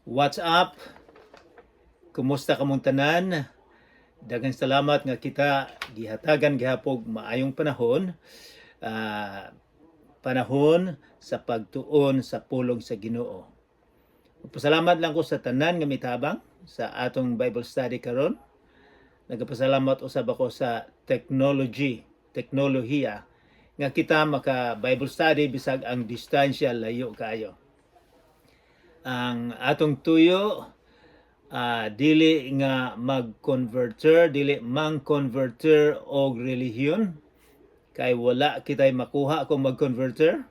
What's up? Kumusta kamong tanan? Daghang salamat nga kita gihatagan gihapog maayong panahon. ah, Panahon sa pagtuon sa pulong sa Ginoo. Pasalamat lang ko sa tanan nga mitabang sa atong Bible study karon. Nagapasalamat usab ako sa teknolohiya nga kita maka Bible study bisag ang distansya layo kayo. Ang atong tuyo dili nga mag-converter, dili mang-converter og relihiyon kay wala kitay makuha kung mag-converter.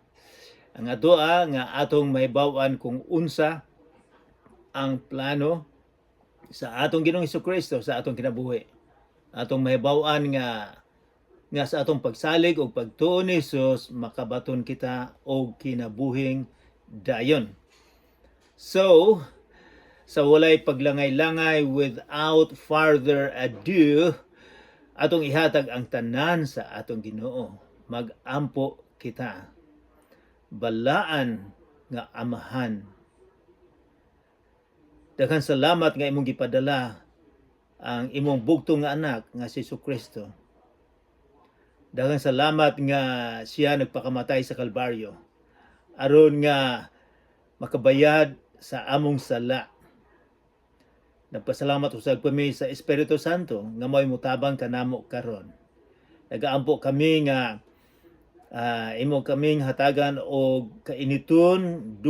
Ang atoa nga atong mahibaw-an kung unsa ang plano sa atong Ginoong Hesukristo sa atong kinabuhi. Atong mahibaw-an nga sa atong pagsalig o pagtuon ni Jesus makabaton kita og kinabuhing dayon. So, sa walay paglangay-langay, without further ado, atong ihatag ang tanan sa atong Ginoo. Mag-ampo kita. Balaan nga Amahan. Daghang salamat nga imong gipadala ang imong bugtong nga anak nga si Jesucristo. Daghang salamat nga siya nagpakamatay sa Kalbaryo aron nga makabayad sa among sala. Nagpasalamat usab kami sa Espiritu Santo nga mo'y mutabang kanamo karon. Nagaampo kami nga imo kaming hatagan og kainiton,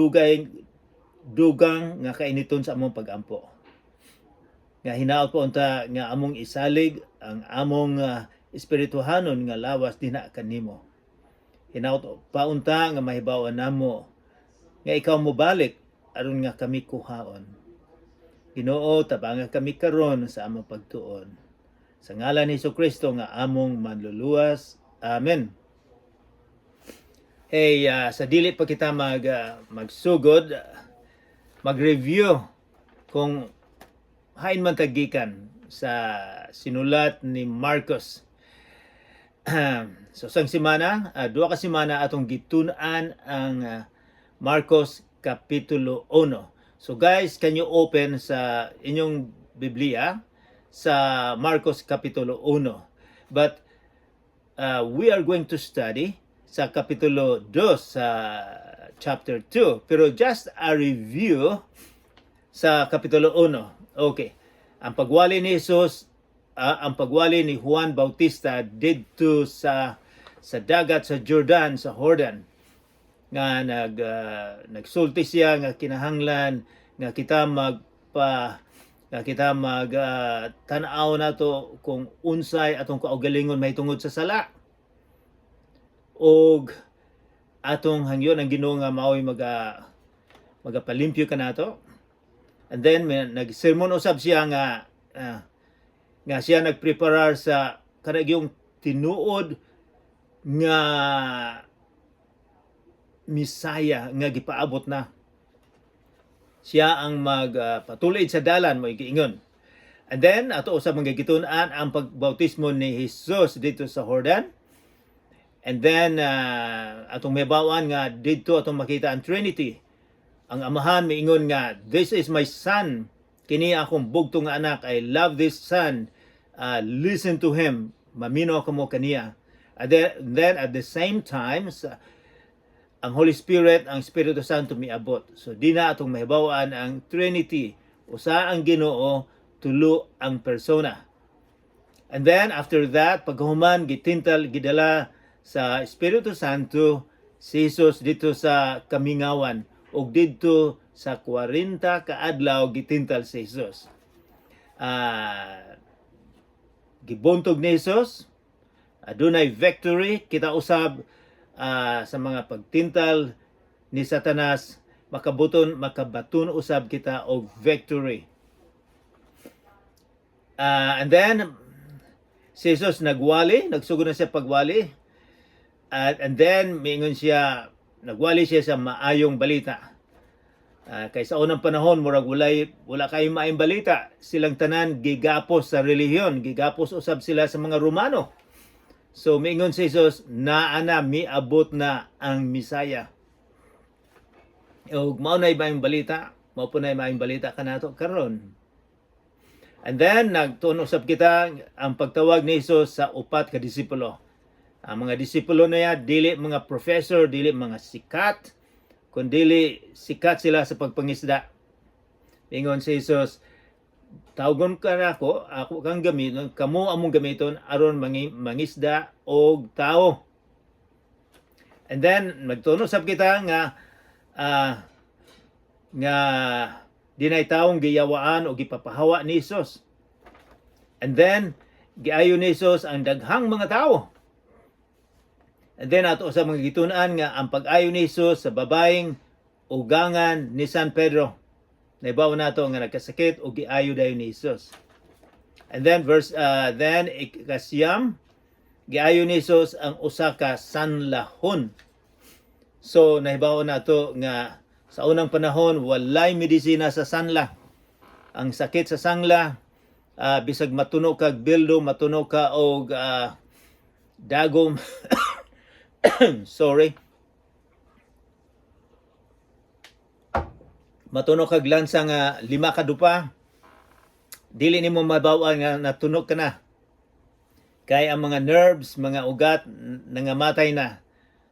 dugang nga kainiton sa among pagampo. Nga hinaot po unta nga among isalig ang among espirituhanon nga lawas dinha kanimo. Hinaot pa unta nga mahibaw-an namo nga ikaw mobalik aron nga kami kuhaon. Ginoo, tabangan kami karon sa among pagtuon. Sa ngalan ni Jesucristo nga among manluluwas. Amen. Hey, sa dili pa kita magsugod, mag-review kung hain man tagikan sa sinulat ni Marcos. So sang semana, duha ka semana atong gitun-an ang Marcos Kapitulo 1. So guys, can you open sa inyong Biblia sa Marcos Kapitulo 1. But we are going to study sa Kapitulo 2 sa chapter 2. Pero just a review sa Kapitulo 1. Okay. Ang pagwali ni Jesus, ang pagwali ni Juan Bautista didto sa dagat sa Jordan, sa Jordan, nga nagsulti siya nga kinahanglan nga kita tan-aw nato kung unsay atong kaugalingon mahitungod sa sala, og atong hangyon ang Ginoo nga mao'y magapalimpyo kanato. And then nagsermon usab siya nga siya nagpreparar sa kanagyong tinuod nga Misaya nga gipaabot na. Siya ang magpatulid sa dalan mo giingon. And then ato usab magigitun-an ang pagbautismo ni Jesus dito sa Jordan. And then atong mabawan nga dito atong makita ang Trinity. Ang Amahan miingon nga, "This is my son, kini akong bugtong nga anak. I love this son. Listen to him." Mamino kamo kaniya. And then at the same time ang Holy Spirit, ang Espiritu Santo miabot. So di na atong mahibaw-an ang Trinity. Usa ang Ginoo, tulo ang persona. And then after that, paghuman gidala sa Espiritu Santo si Jesus dito sa Kamingawan ug didto sa 40 ka adlaw gitintal si Jesus. Gibuntog ni Jesus, adunay victory. Kita usab sa mga pagtintal ni Satanas, makabaton usab kita og victory. And then si Jesus nagsugod na siya pagwali. And then miingon siya, nagwali siya sa maayong balita. Kay sa unang panahon murag wala kay maayong balita. Silang tanan gigapos sa relihiyon, gigapos usab sila sa mga Romano. So miingon si Jesus, naana miabot na ang Misaya. O mao na ba yung balita? mao po na maayong balita kanato karon. And then nagtuon-usab kita ang pagtawag ni Hesus sa upat ka disipulo. Ang mga disipulo na yan, dili mga professor, dili mga sikat, kundi sikat sila sa pagpangisda. Ingon si Hesus, tawagon ka na ako kang gamiton, kamo among gamiton aron mangisda og tao. And then nagtuon-usab kita nga dinay taong giyawaan o gipapahawa ni Hesus. And then, giayo ni Hesus ang daghang mga tao. And then, ato sa mga gitunan nga, ang pag-ayo ni Hesus sa babaeng ugangan ni San Pedro. Naibaw na ito nga nagkasakit o giayo dayon ni Hesus. And then, ikasiyam, giayo ni Hesus ang usa ka sanlahon. So, nahibaw na ito nga sa unang panahon, walay medisina sa sanla. Ang sakit sa sangla, bisag matuno kag bildo, matuno ka og dagom. Sorry. Matuno kag lansa nga 5 ka dupa. Dili nimo mabaw nga natunog ka na. Kay ang mga nerves, mga ugat nangamatay na.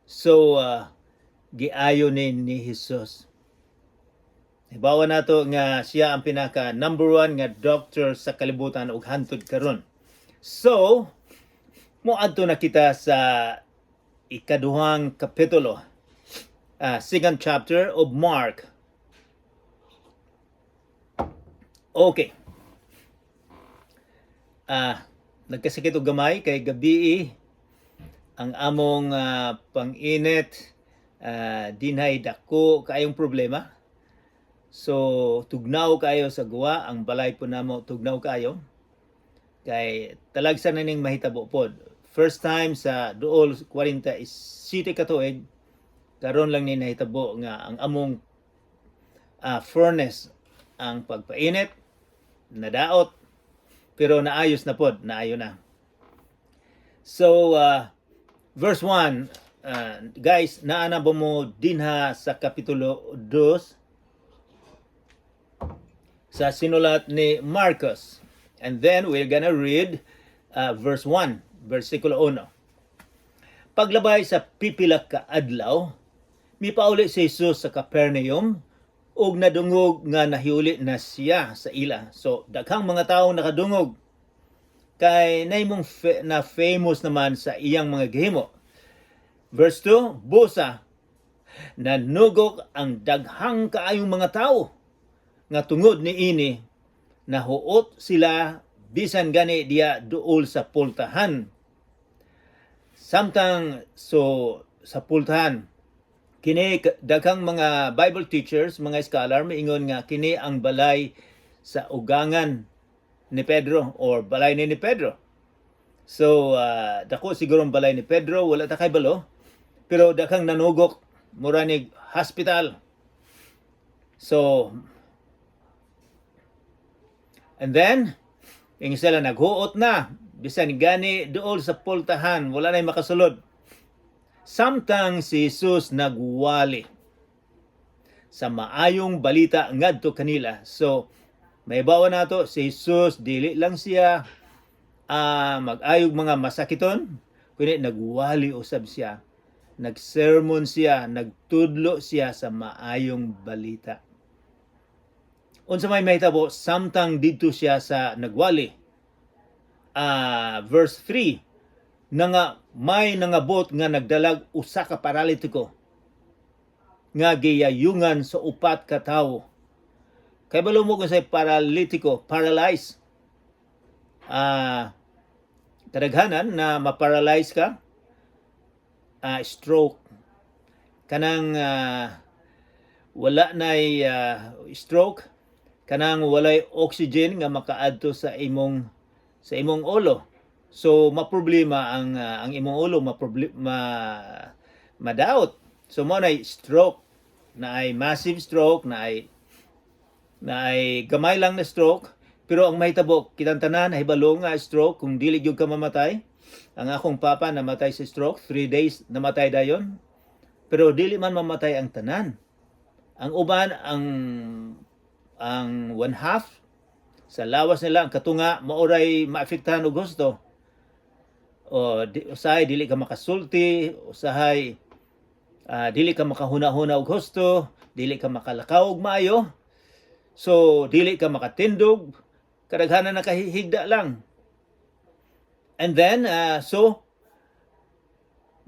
So giayo ni Hesus. Ibawa nato nga siya ang pinaka number 1 nga doctor sa kalibutan ug hantod karon. So, moadto na kita sa ikaduhang kapitulo, second chapter of Mark. Okay. Nagkasakit og gamay kay gabi ang among pang-init, dinhay dako kayong problema. So, tugnaw kayo sa guwa, ang balay po namo tugnaw kayo. Kay talagsa na ning mahitabo pod. First time sa duol 47 katuig, karon lang ni nahitabo nga ang among furnace ang pagpainit, nadaot, pero naayos na pod, naayo na. So, verse 1, guys, naana ba mo dinha sa kapitulo 2, sa sinulat ni Marcos. And then we're gonna read verse 1, versikulo 1. Paglabay sa pipila ka adlaw, mipauli si Jesus sa Capernaum ug nadungog nga nahiuli na siya sa ila. So daghang mga tawo nakadungog kay naimong na famous naman sa iyang mga gihimo. Verse 2, busa nanugok ang daghang kaayong mga tawo nga tungod ni ini nahuot sila bisan gani diya duol sa pultahan. Samtang sa pultahan kini daghang mga Bible teachers, mga scholar miingon nga kini ang balay sa ugangan ni Pedro or balay ni Pedro. So dako siguro ang balay ni Pedro, wala ta kay balo, pero daghang nanugok mura ni hospital. So and then, yung sila naghuot na, bisan gani dool sa pultahan, wala na makasulod. Samtang si Jesus nagwali sa maayong balita ngadto kanila. So, may bawa nato si Jesus, dili lang siya mag-ayog mga masakiton, kundi nagwali usab siya. Nagsermon siya, nagtudlo siya sa maayong balita. Unsa may mahitabo samtang didto siya sa nagwali. Verse 3, may nangabot nga nagdalag usa ka paralitiko nga giyayungan sa upat ka tawo. Kay balo mo kung say paralitiko, paralyzed. Kadaghanan na ma-paralyze ka, stroke. Kanang wala nay stroke, kanang walay oxygen nga makaadto sa imong ulo. So maproblema ang imong ulo, madaot. So mo nay stroke, na ay massive stroke, na ay gamay lang na stroke, pero ang mahitabo kitang tanan hibalo nga stroke kung dili gyud ka mamatay. Ang akong papa namatay sa stroke, 3 days namatay dayon. Pero dili man mamatay ang tanan. Ang uban ang ang one half sa lawas nila ang katunga maoray maapektahan og gusto. O usahay dili ka makasulti, usahay dili ka makahuna-huna og gusto, dili ka makalakaw og maayo. So dili ka makatindog, kadaghanan nakahigda lang. And then so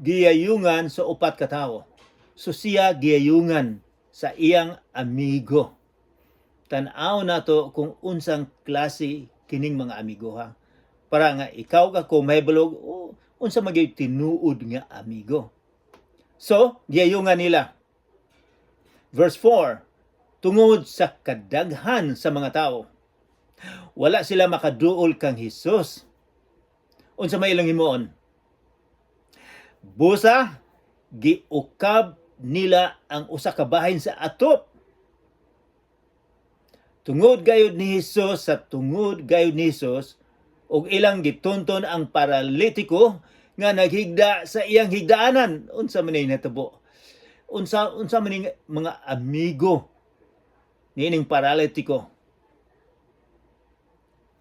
giyayungan sa upat ka tawo. So siya giyayungan sa iyang amigo. Tan-aw nato kung unsang klase kining mga amigo ha. Para nga ikaw ka kung mahibulog, unsa magay tinuod nga amigo. So, giyayungan nila. Verse 4, tungod sa kadaghan sa mga tao, wala sila makaduol kang Hesus. Unsa may ilang himuon? Busa, giukab nila ang usa ka bahin sa atop. Tungod gayud ni Hesus, sa tungod gayud ni Hesus, og ilang gitunton ang paralitiko nga naghigda sa iyang higdaanan. Unsa man ni natabo? Unsa man ni mga amigo niining paralitiko?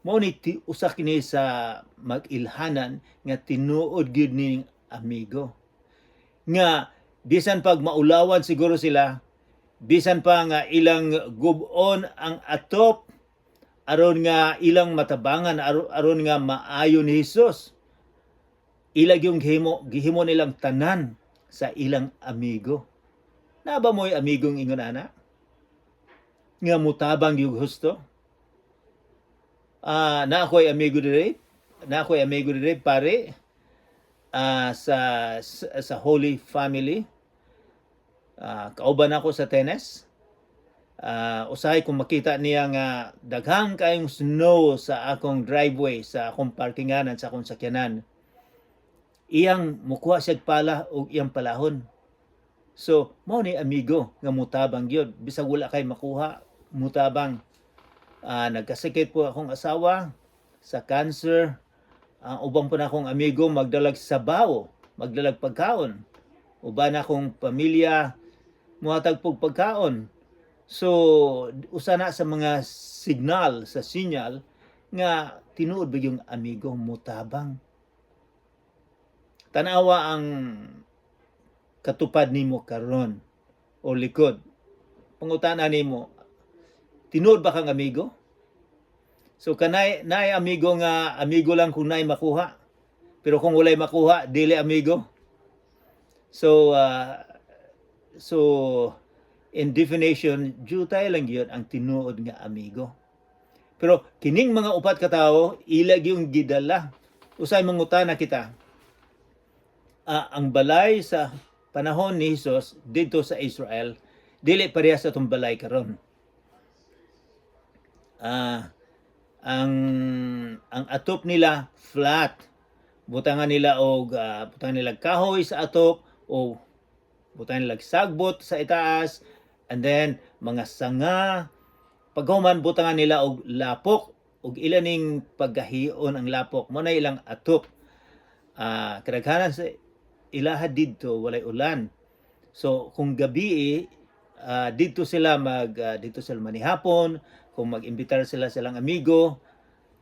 Mao ni usa kini sa mag-ilhanan nga tinuod gyud ning amigo. Nga bisan pag maulawan siguro sila, bisan pa nga ilang gubon ang atop, aron nga ilang matabangan, aron nga maayo ni Hesus. Ilag yung gihimo nilang tanan sa ilang amigo. Na ba mo'y amigong ingon ana? Nga mutabang yung husto? Na ako'y amigo dire, pare, sa Holy Family. Kauban ako sa tennis. Usahay kung makita niya nga daghang kayong snow sa akong driveway, sa akong parkinganan, sa akong sakyanan. Iyang mukuha siya pala o iyang palahon. So, mao ni amigo nga mutabang gyud. Bisag wala kay makuha, mutabang. Nagkasakit po akong asawa sa cancer. Ubang po na akong amigo magdalag sabaw, magdalag pagkaon. Uban akong pamilya muhatag pog pagkaon. So, usa na sa mga signal, sa sinyal, nga tinuod ba yung amigo mutabang. Tanawa ang katupad nimo karon o likod. Pangutana nimo, tinuod ba kang amigo? So, kanay amigo nga amigo lang kung nay makuha. Pero kung walay makuha, dili amigo. So, in definition, jutay lang yun ang tinuod nga amigo. Pero kining mga upat ka tawo, ilag yung gidala. Usay mangutana kita. Ang balay sa panahon ni Hesus dito sa Israel, dili pareha sa itong balay karon. Ang atop nila flat. Butangan nila kahoy sa atop o butangan nila sagbot sa itaas, and then mga sanga. Paghuman butangan nila og lapok og ilaning paggahion ang lapok mo na ilang atop. Kadaghanan sa ilaha didto walay ulan. So kung gabi dito sila manihapon, kung mag-imbitar sila silang amigo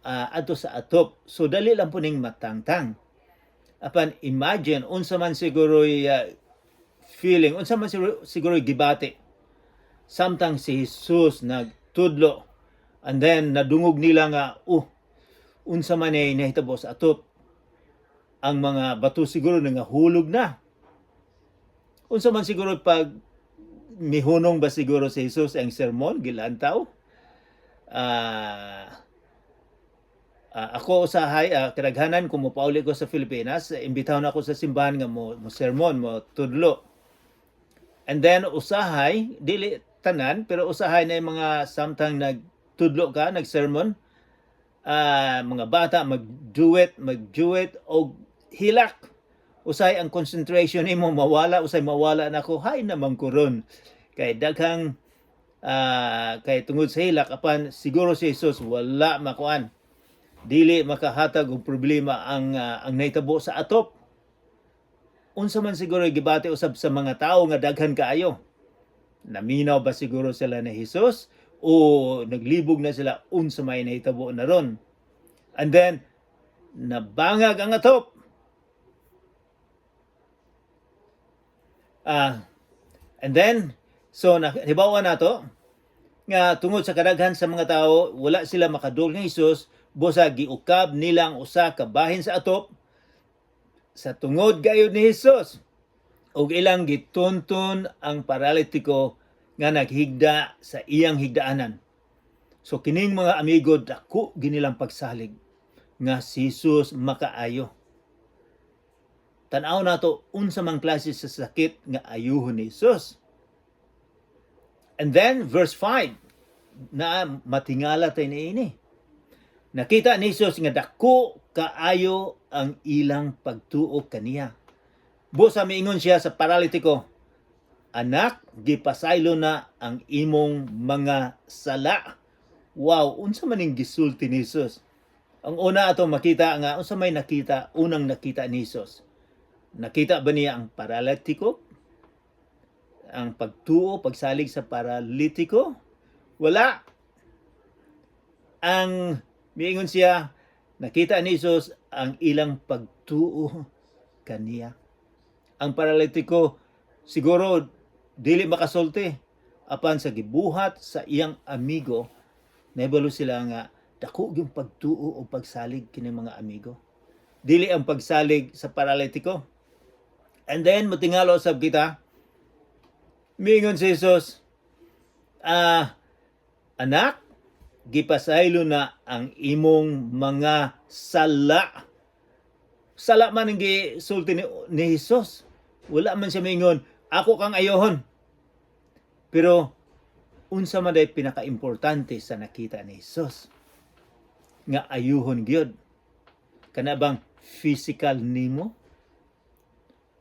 adto sa atop. So dali lang po ning matangtang. Apan imagine unsa man siguro feeling, unsa man siguro gibati samtang si Jesus nagtudlo, and then nadungog nila nga unsa man ay nahitabo sa atop. Ang mga bato siguro nga hulog na. Unsa man siguro pag mihunong ba siguro si Jesus ang sermon gilantaw? Ako usahay kadaghanan kung mopauli ko sa Pilipinas, imbitahon ako sa simbahan nga mo sermon, mo tudlo. And then usahay, dili tanan, pero usahay na yung mga samtang nagtudlo ka, nagsermon, mga bata mag-duet o hilak. Usay ang concentration nimo mawala, usay mawala na ko, hay naman kuron. Kay daghang kay tungod sa hilak, apan siguro si Jesus wala makuan. Dili makahatag og problema ang nahitabo sa atop. Unsa man siguro gibati usab sa mga tao nga daghan kaayo. Naminaw ba siguro sila ni Jesus o naglibog na sila unsa may nahitabo na ron. And then nabangag ang atop. And then so nahibawa nato nga tungod sa kadaghan sa mga tao wala sila makadul nga Hesus, busa giukab nila ang usa ka bahin sa atop sa tungod gayud ni Hesus, ug ilang gitunton ang paralitiko nga naghigda sa iyang higdaanan. So kining mga amigo dako ginilang pagsalig nga si Hesus makaayo. Tan-aw nato unsa man klase sa sakit nga ayuhon ni Hesus. And then verse 5 na matingala tay niini. Nakita ni Hesus nga dako kaayo ang ilang pagtuo kaniya. Busa miingon siya sa paralitiko, "Anak, gipasaylo na ang imong mga sala." Wow, unsa man ning gisulti ni Hesus? Ang una ato makita nga unsa may nakita, unang nakita ni Hesus. Nakita ba niya ang paralitiko? Ang pagtuo, pagsalig sa paralitiko? Wala. Ang miingon siya, nakita ni Hesus ang ilang pagtuo kaniya. Ang paralitiko siguro dili makasulti apan sa gibuhat sa iyang amigo nahibalo sila nga dako yung pagtuo o pagsalig kini mga amigo. Dili ang pagsalig sa paralitiko. And then matingalo sab kita miingon si Hesus, "Anak, gipasaylo na ang imong mga sala." Sala man ang gisulti ni Hesus. Wala man siya mingon, "Ako kang ayohon." Pero unsa man day pinaka-importante sa nakita ni Hesus nga ayuhon gyud? Kana bang physical nimo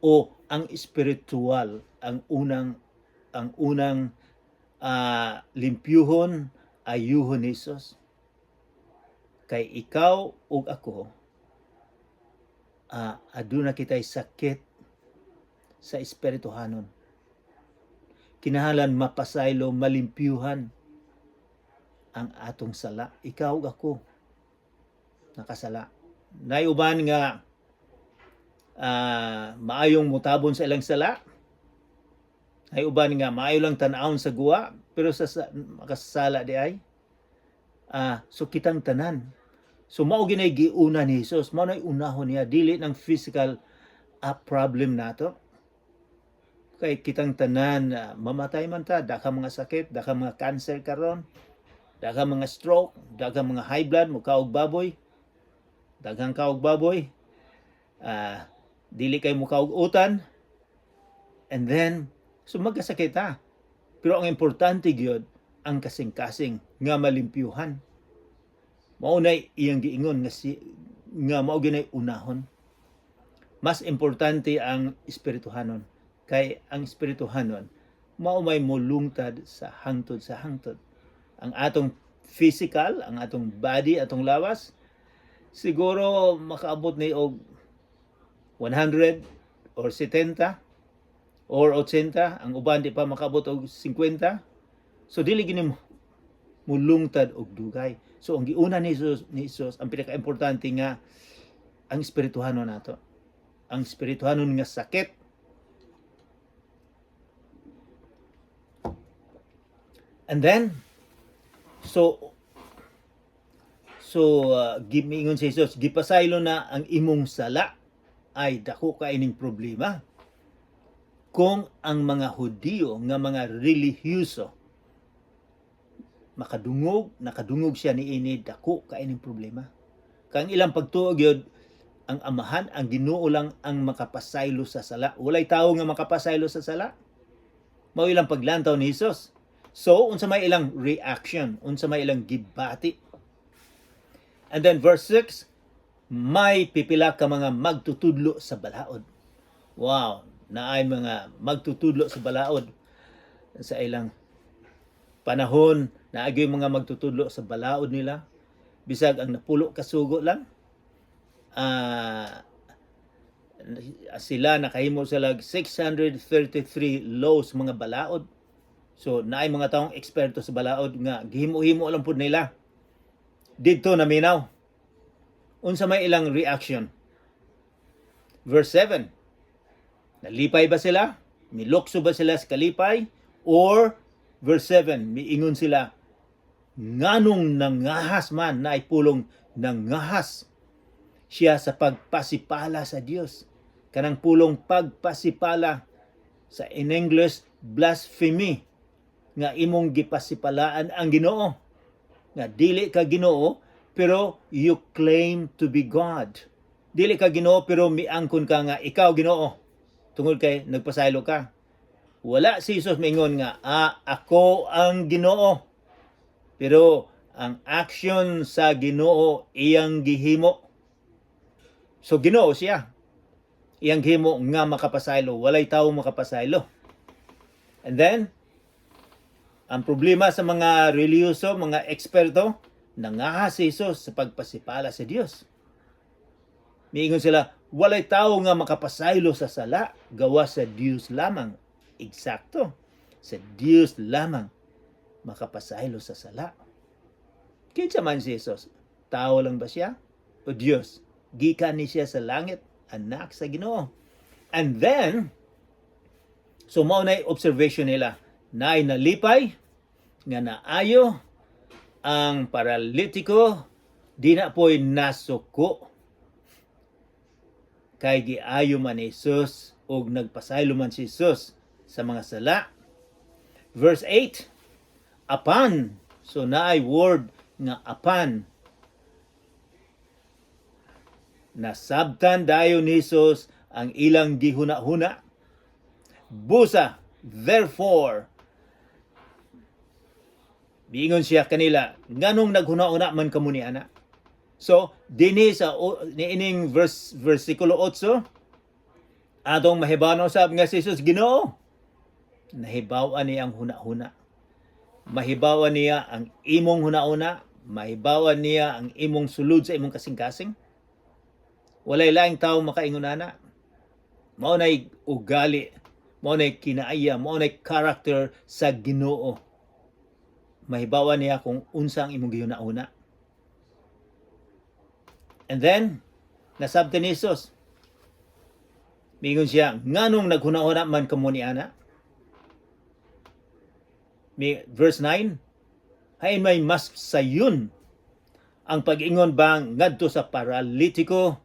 o ang spiritual ang unang limpyuhon, ayuhon ni Hesus? Kay ikaw ug ako aduna kitay sakit sa espirituhanon. Kinahanglan mapasaylo, malimpyuhan ang atong sala. Ikaw ug ako nakasala. Nay uban nga maayong mutabon sa ilang sala. Nay uban nga maayo lang tan-awon sa guwa pero sa makasala di ay. So kitang tanan. So mao ginay giuna ni Hesus, mao nay unahon niya dili ng physical problem nato. Kay kitang tanan mamatay man ta, daghang mga sakit, daghang mga cancer karon, daghang mga stroke, daghang mga high blood, mukaog baboy, daghang kaog baboy, dili kay mukaog utan, and then so magkasakit ta. Pero ang importante gyud ang kasing-kasing nga malimpyuhan. Mao nay iyang giingon nga mao ginay unahon. Mas importante ang espirituhanon. Kay ang espirituhanon mao may mulungtad sa hangtod sa hangtod. Ang atong physical, ang atong body, atong lawas siguro makaabot ni og 100 or 70 or 80, ang uban di pa makaabot og 50. So dili gini mulungtad og dugay. So ang giuna ni Jesus ang pinaka-importante nga ang espirituhanon nato. Ang espirituhanon nga sakit. And then so gimingon si Jesus, gipasaylo na ang imong sala. Ay dako kaining problema. Kung ang mga Hudiyo nga mga relihiyoso nakadungog siya niini, dako kaining problema. Kang ilang pagtuo gyud ang amahan, ang Ginoo lang ang makapasaylo sa sala. Walay tawo nga makapasaylo sa sala. Mao ilang paglantaw ni Jesus. So, unsa may ilang reaction, unsa may ilang gibati. And then verse 6, may pipila ka mga magtutudlo sa balaod. Wow, naay mga magtutudlo sa balaod sa ilang panahon, naagay mga magtutudlo sa balaod nila. Bisag ang napulo ka sugo lang, sila nakahimo sila 633 laws mga balaod. So naay mga taong eksperto sa balaod nga gihimo-himo lang pud nila. Didto naminaw. Unsa may ilang reaction? Verse 7. Nalipay ba sila? Milokso ba sila sa kalipay? Or verse 7, miingon sila, nganong nangahas man na pulong nangahas siya sa pagpasipala sa Dios. Kanang pulong pagpasipala sa in English blasphemy nga imong gipasipalaan ang Ginoo. Nga dili ka Ginoo pero you claim to be God. Dili ka Ginoo pero miangkon ka nga ikaw Ginoo. Tungod kay nagpasaylo ka. Wala si Jesus maingon nga ako ang Ginoo. Pero ang action sa Ginoo iyang gihimo. So Ginoo siya. Iyang gihimo nga makapasaylo, walay tawo makapasaylo. And then ang problema sa mga reliyoso, mga eksperto, nangahas si Jesus sa pagpasipala sa Dios. Miingon sila, walay tawo nga makapasaylo sa sala, gawa sa Dios lamang. Eksakto. Sa Dios lamang makapasaylo sa sala. Kinsa man si Jesus? Tao lang ba siya? O Dios? Gikan ni siya sa langit, anak sa Ginoo. And then, so mao na observation nila, naay nalipay, nga naayo, ang paralitiko, di na po'y nasuko. Kay giayo man ni Jesus, o nagpasaylo man si Jesus sa mga sala. Verse 8, apan, so naay word nga apan, nasabtan dayon ni Jesus ang ilang gihuna-huna. Busa, therefore, biingon siya kanila, nganong naghuna-una man kamo ni ana? So, dinhi sa niining versikulo 8, atong mahibaw sab nga si Jesus Ginoo. Nahibawan niya ang huna-huna. Mahibawan niya ang imong huna-una, mahibawan niya ang imong sulod sa imong kasing-kasing. Walay laing tao makaingon ana. Mao nay ugali, mao nay kinaaya, mao nay character sa Ginoo. Mahibawan niya kung unsa ang imong gihuna-una. And then, nasabtan ni Jesus. Mingon siya, nganong naghuna-una man kamo ni ana? Verse 9, hain may mas sayon ang pag-ingon bang ngadto sa paralitiko,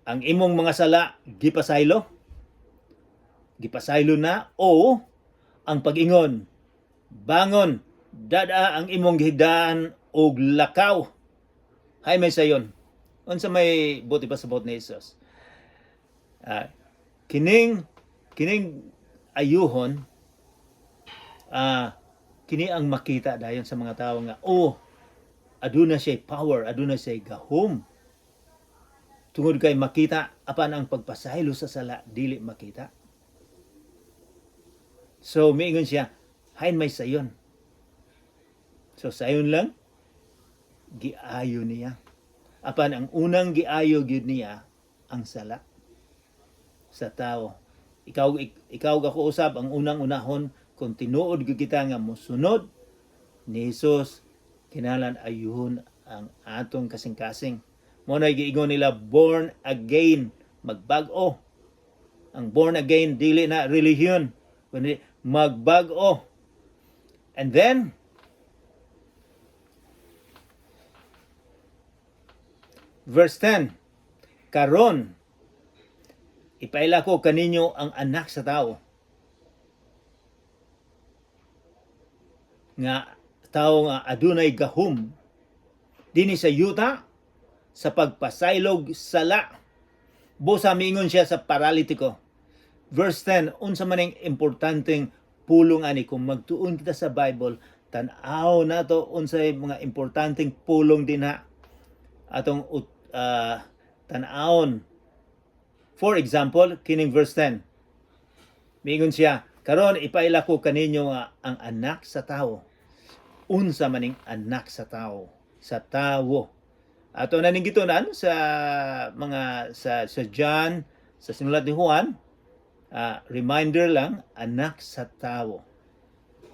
ang imong mga sala gipasaylo? Gipasaylo na o ang pag-ingon, bangon, dada ang imong gihigdaan og lakaw. Hay may sayon. Unsa may buti pa sa bot ni Jesus? Kining ayuhon, kini ang makita dayon sa mga tao nga, aduna siya power, aduna siya gahom. Tungod kay makita, apan ang pagpasaylo sa sala, dili makita. So, miingon siya, hain may sayon. So, sayon lang, giayo niya. Apan ang unang giayo gyud niya, ang sala sa tao. Ikaw ako usab, ang unang unahon, kung tinuod kita nga mosunod ni Jesus, kinahanglan ayuhon ang atong kasing-kasing. Mo na giingon nila born again, magbag-o. Ang born again dili na relihiyon, kundi magbag-o. And then verse 10, karon ipaila ko kaninyo ang anak sa tao. Nga tao nga adunay gahom dinhi sa yuta sa pagpasaylog sala. Busa miingon siya sa paralitiko. Verse 10, unsa man ang importanteng pulong ani kung magtuon kita sa Bible, tan-aw nato unsay mga importanteng pulong dinha atong tan-awon. For example, kining verse 10. Miingon siya, karon ipaila ko kaninyo nga ang anak sa tao. Unsa maning anak sa tao? Sa tawo. Ato na ning gitunan sa mga sa John, sa sinulat ni Juan, reminder lang, anak sa tao.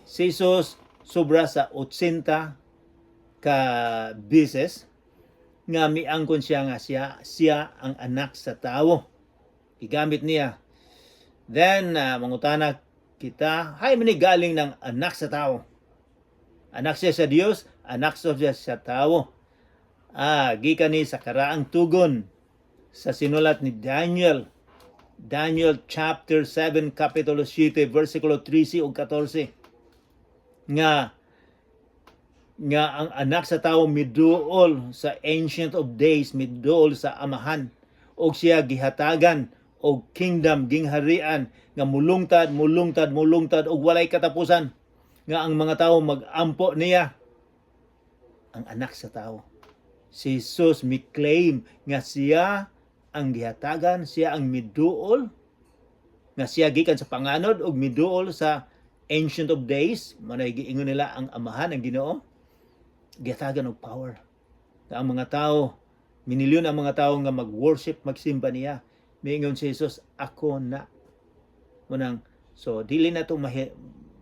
Si Jesus sobra sa 80 ka beses nga miangkon siya nga siya ang anak sa tawo. Igamit niya. Then mangutana kita, hay man galing ng anak sa tawo. Anak siya sa Dios, anak siya sa tawo. Gikan ni sa karaang tugon sa sinulat ni Daniel. Daniel chapter 7, kapitulo 7, versikulo 13 o 14. Nga ang anak sa tao miduol sa Ancient of Days, miduol sa amahan, o siya gihatagan og kingdom, gingharian, nga mulungtad og walay katapusan, nga ang mga tao magampo niya. Ang anak sa tao, si Jesus mi-claim nga siya ang gihatagan, siya ang miduol, nga siya gikan sa panganod og miduol sa Ancient of Days, manay giingon nila ang amahan, ang Ginoo, gihatagan og power. Nga ang mga tao, minilyon ang mga tao nga mag-worship, magsimba niya. Miingon si Jesus, ako na. Munang, so dili na ito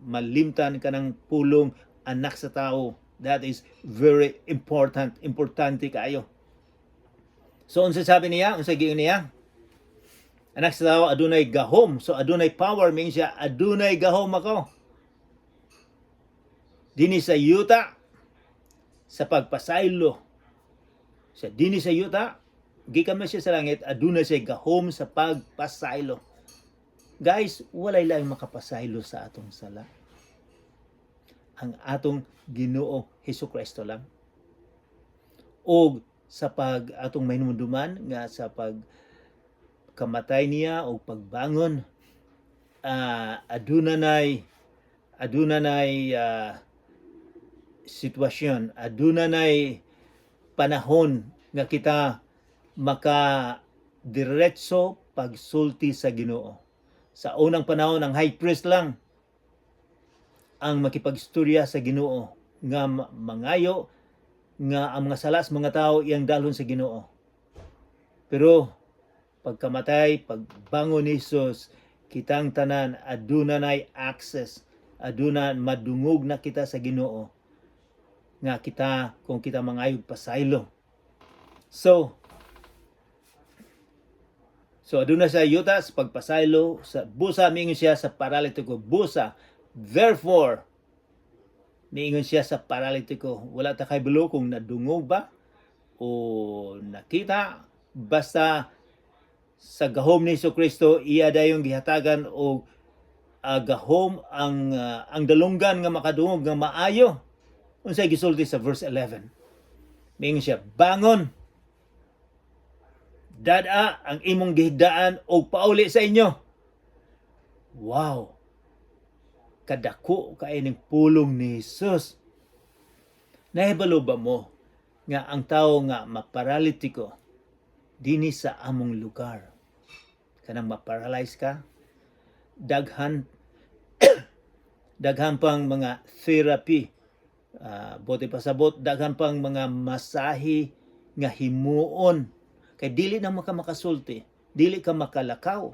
malimtan ka ng pulong anak sa tao. That is very important. Importante kayo. So, unsa sabi niya? Unsa giingon niya? Anak sa tao, adunay gahom. So, adunay power. Means siya, adunay gahom ako. Dini sa yuta, sa pagpasaylo. Sa dini sa yuta, gikan man siya sa langit, adunay siya gahom sa pagpasaylo. Guys, walay lang makapasaylo sa atong sala. Ang atong Ginoo Hesukristo lang. O sa atong mahinumduman nga sa pagkamatay niya o pagbangon, adunay sitwasyon, adunay panahon nga kita maka-diretso pagsulti sa Ginoo. Sa unang panahon, ang high priest lang ang makipagstorya sa Ginoo, nga mangayo nga ang mga salas mga tao iyang dalhon sa Ginoo. Pero pagkamatay, pagbangon ni Jesus, kitang tanan adunay access, aduna madungog na kita sa Ginoo, nga kita kung kita mangayog pasaylo. So aduna sa yuta sa pagpasaylo, sa busa miingon siya sa paralitiko, busa. Therefore, miingon siya sa paralitiko, wala ta kay bulo kung nadungog ba o nakita, basta sa gahom ni Jesucristo iya dayon gihatagan og gahom ang dalunggan nga makadungog nga maayo. Unsay gisulti sa verse 11? Miingon siya, bangon, dada ang imong gihigdaan og pauli sa inyo. Wow! Kadako kay ning pulong ni Jesus. Nahibalo ba mo nga ang tao nga maparalitiko dinhi sa among lugar, kanang maparalyze ka, daghan pang mga therapy, bote pasabot, daghan pang mga masahe nga himuon, kay dili na makasulti, dili ka makalakaw,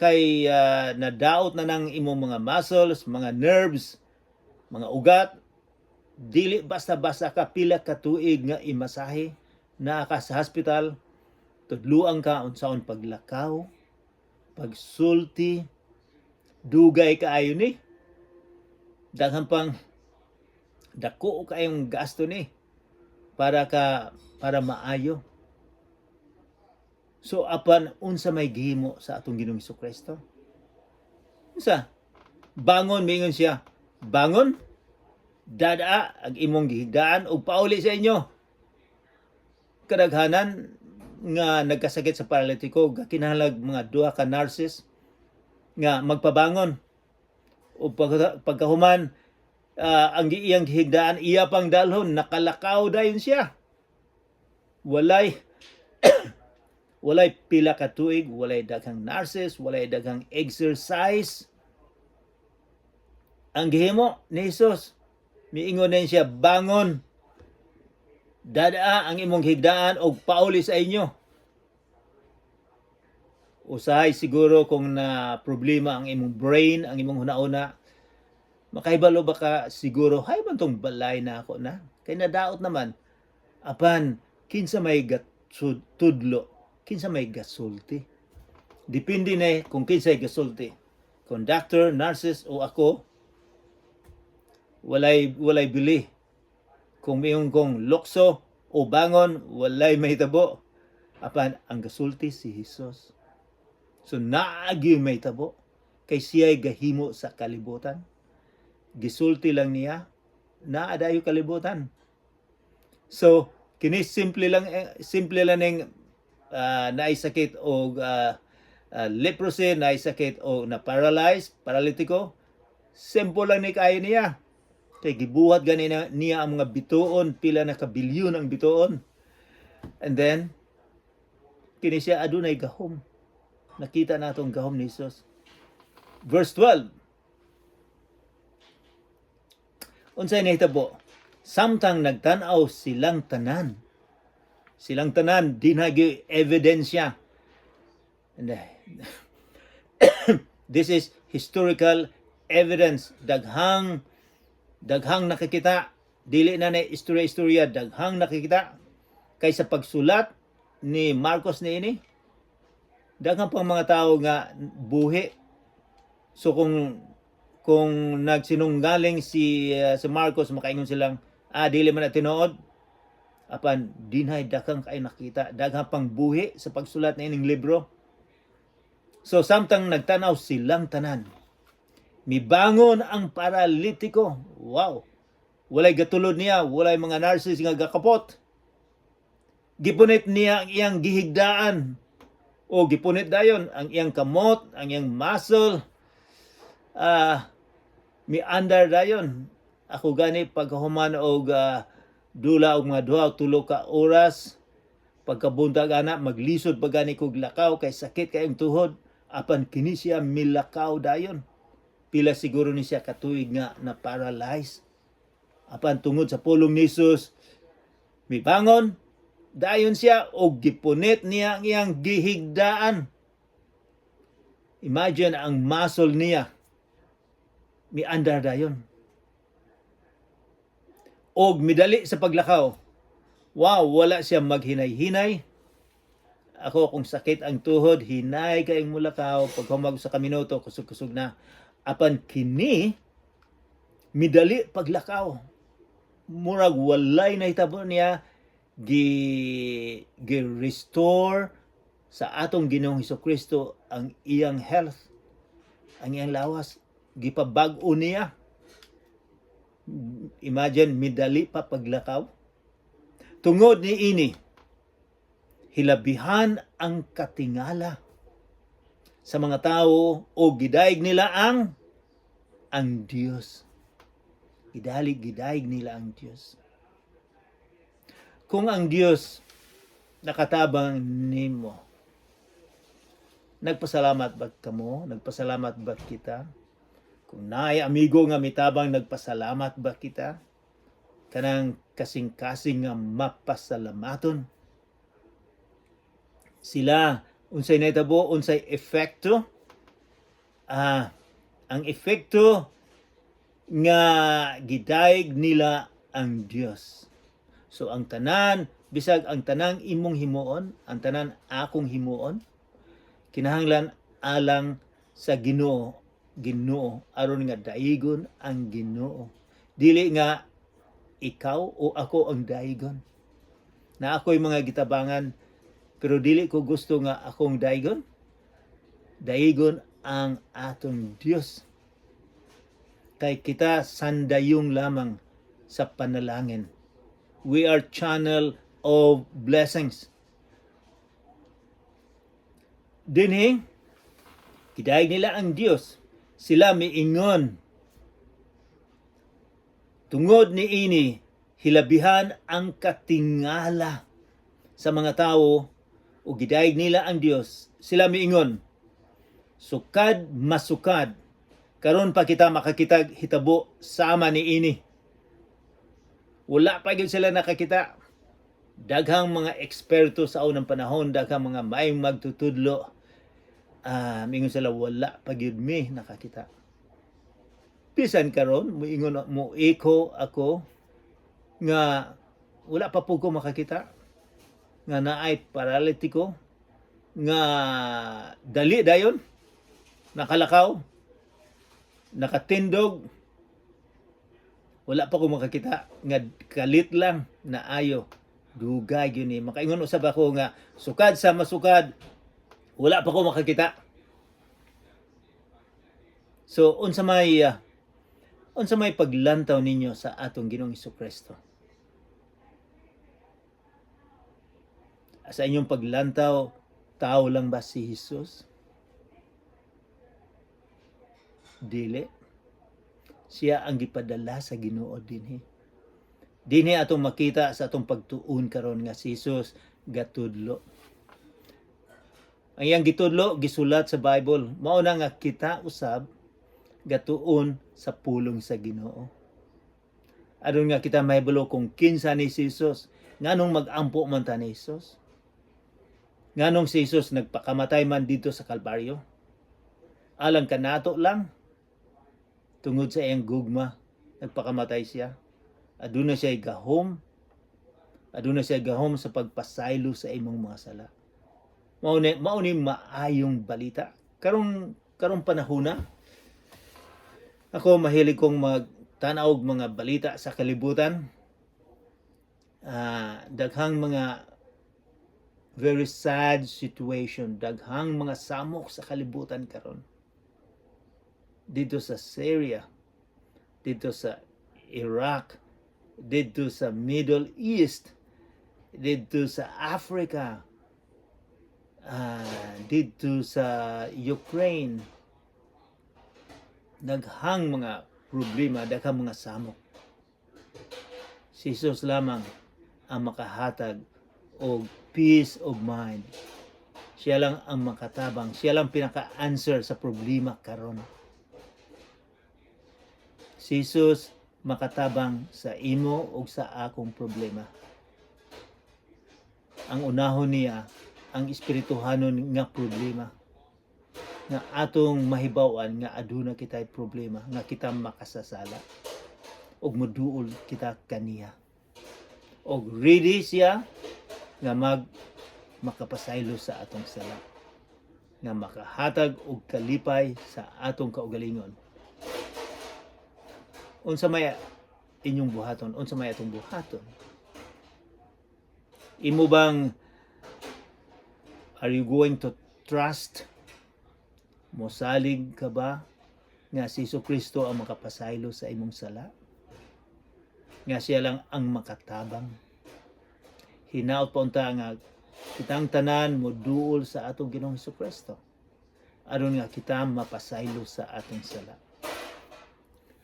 kay nadaot na ng imong mga muscles, mga nerves, mga ugat, dili basta-basta ka pila ka tuig nga imasahe, naa ka sa hospital, tudluan ka unsaon paglakaw, pagsulti, dugay kaayo ni, daghan pang dako kayong gasto ni para maayo. So apan unsa may gihimo sa atong Ginoong Hesukristo? Unsa? Bangon, mingon siya. Bangon, dada ang imong gihigdaan og pauli sa inyo. Kadaghanan nga nagkasakit sa paralitiko, kinahanglan mga duha ka nurses nga magpabangon. O pagkahuman, ang iyang gihigdaan, iya pang dalhon, nakalakaw dayon siya. Walay pila ka tuig, walay daghang nurses, walay daghang exercise. Ang gihimo ni Jesus, miingon na siya, bangon, dada ang imong higdaan og pauli sa inyo. Usahay siguro kung na problema ang imong brain, ang imong hunauna, Makaibalo ba ka siguro, hay man tong balay na ako na. Kay nadaot naman, apan, kinsa may tudlo, kinsa may gasulti. Depende na kung kinsa may gasulti. Conductor, nurses, o ako, walay bili. Kung mayong kong lokso o bangon, walay mahitabo. Apan, ang gasulti si Jesus. So, naagi mahitabo. Kay siya'y gahimo sa kalibutan. Gisulti lang niya, naadayo kalibutan. So, kini simple lang ng naisakit o leprosy, naisakit o na-paralyzed, paralitiko. Simple lang ni kayo niya. Kay gibuhat gani niya ang mga bituon, pila na kabilyon ang bituon. And then, kini siya adunay gahom. Nakita natong gahom ni Jesus. Verse 12. Unsay nahitabo? Samtang nagtanaw silang tanan. Silang tanan, dinagi ebidensya. And this is historical evidence. Daghang nakikita. Dili na istorya-istorya. Daghang nakikita. Kaysa pagsulat ni Marcos ni ini, daghang pang mga tao nga buhi. So kung nagsinunggaling si Marcos, makaingon silang, dili man na tinuod, apan dinhay daghang kay nakita, daghang pang buhi sa pagsulat na ining libro. So samtang nagtanaw silang tanan, mibangon ang paralitiko. Wow! Walay gatulod niya, walay mga nurses nga gakapot. Gipunit niya ang iyang gihigdaan, o gipunit dayon ang iyang kamot, ang iyang muscle. Miandar dayon. Ako gani pagkahuman og dula og mga 2-3 ka oras, pagkabuntag ana maglisod pa gani kog lakaw kay sakit kayong tuhod, apan kini siya milakaw dayon. Pila siguro ni siya katuig nga na paralyzed. Apan tungod sa pulong ni Jesus, mibangon dayon siya og gipunit niya ang iyang gihigdaan. Imagine ang muscle niya miandar dayon. Og midali sa paglakaw. Wow, wala siya maghinay-hinay. Ako kung sakit ang tuhod, hinay kayong mulakaw, pag humag sa kaminuto, kusog-kusog na. Apan kini, midali paglakaw. Murag walay na hitabo niya, gi-restore sa atong Ginoong Hesukristo ang iyang health, ang iyang lawas. Gipabag-o niya. Imagine, midali pa paglakaw. Tungod ni ini, hilabihan ang katingala sa mga tao o gidaig nila ang Diyos. Gidaig nila ang Diyos. Kung ang Diyos nakatabang nimo, nagpasalamat ba kamo? Nagpasalamat ba kita? Kung naay amigo nga mitabang, nagpasalamat ba kita? Kanang kasing-kasing nga mapasalamaton. Sila, unsay naitabo, unsay epekto? Ang epekto nga gidaig nila ang Dios. So ang tanan, bisag ang tanang imong himuon, ang tanan akong himuon, kinahanglan alang sa Ginoo aron nga daigon ang Ginoo. Dili nga ikaw o ako ang daigon. Na ako'y mga gitabangan, pero dili ko gusto nga akong daigon. Daigon ang atong Dios. Kay kita sandayong lamang sa panalangin. We are channel of blessings. Dinhi, kidaig nila ang Dios. Sila miingon. Tungod ni ini, hilabihan ang katingala sa mga tao o gidaig nila ang Dios. Sila miingon, sukad masukad, karon pa kita makakitag hitabo sama ni ini. Wala pa gyud sila nakakita. Daghang mga eksperto sa unang panahon, daghang mga maayong magtutudlo, mingon sila wala pa gyud mi nakakita. Bisan karon moingon mo iko ako nga wala pa po ko makakita, nga naay paralitiko, nga dali dayon, nakalakaw, nakatindog, wala pa ko makakita, nga kalit lang na ayo, dugay yun eh. Makaingon usab ako nga sukad sa masukad, wala pa ko makakita. So unsa may paglantaw ninyo sa atong Ginoong Hesukristo? Sa inyong paglantaw, tao lang ba si Jesus? Dili. Siya ang gipadala sa Ginoo dinhi. Dinhi atong makita sa atong pagtuon karon nga si Jesus gatudlo. Ang iyang gitudlo gisulat sa Bible. Mao na nga kita usab gatuon sa pulong sa Ginoo. Adun nga kita mahibalo kung kinsa ni Jesus, nganong mag-ampo man ta ni Jesus. Nganong si Jesus nagpakamatay man dito sa Kalbaryo? Alang kanato lang, tungod sa iyang gugma, nagpakamatay siya. Aduna siya gahom sa pagpasaylo sa imong mga sala. Mao ni maayong balita. Karong panahon na, ako mahilig kong magtanaw og mga balita sa kalibutan. Daghang mga very sad situation, daghang mga samok sa kalibutan karon. Dito sa Syria, dito sa Iraq, dito sa Middle East, dito sa Africa, dito sa Ukraine. Daghang mga problema, daghang mga samok. Si Jesus lamang ang makahatag og peace of mind. Siya lang ang makatabang, siya lang pinaka-answer sa problema karon. Si Jesus makatabang sa imo ug sa akong problema. Ang unahon niya ang espirituhanon nga problema, nga atong mahibaw-an nga aduna kitay problema, nga kita makasasala ug moduol kita kaniya. Og ready siya nga makapasaylo sa atong sala, nga makahatag og kalipay sa atong kaugalingon. Unsa may inyong buhaton? Unsa may atong buhaton? Imo bang, are you going to trust? Mosalig ka ba nga si Jesucristo ang makapasaylo sa imong sala? Nga siya lang ang makatabang? Hinaot pa unta nga kitang tanan moduol sa atong Ginoong Jesucristo, aron nga kita mapasaylo sa atong sala.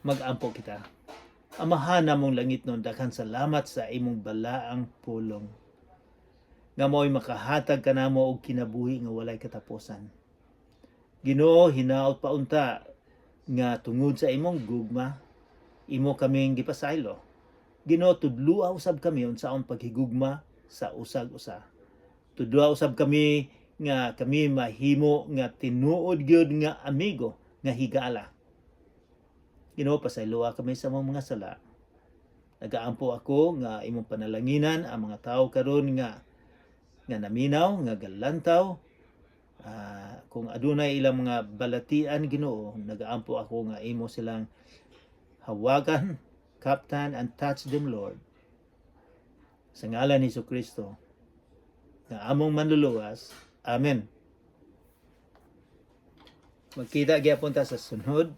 Mag-ampo kita. Amahan namong langit nun, daghang salamat sa imong balaang pulong, nga mo'y makahatag kanamo og kinabuhi nga walay katapusan. Ginoo, hinaot pa unta nga tungod sa imong gugma, imo kaming gipasaylo. Ginoo, tudlua usab kami unsaon paghigugma sa usag-usa. Tudlua usab kami nga kami mahimo nga tinuod gyud nga amigo nga higala. Ginoo, pasayloa kami sa mga sala. Nagaampo ako nga imong panalanginan ang mga tawo karon nga naminaw, nga galantaw. Kung adunay ilang mga balatian, Ginoo, nagaampo ako nga imo silang hawagan, captain, and touch them, Lord. Sa ngalan ni Jesucristo, nga among manluluwas. Amen. Magkita gyapon ta sa sunod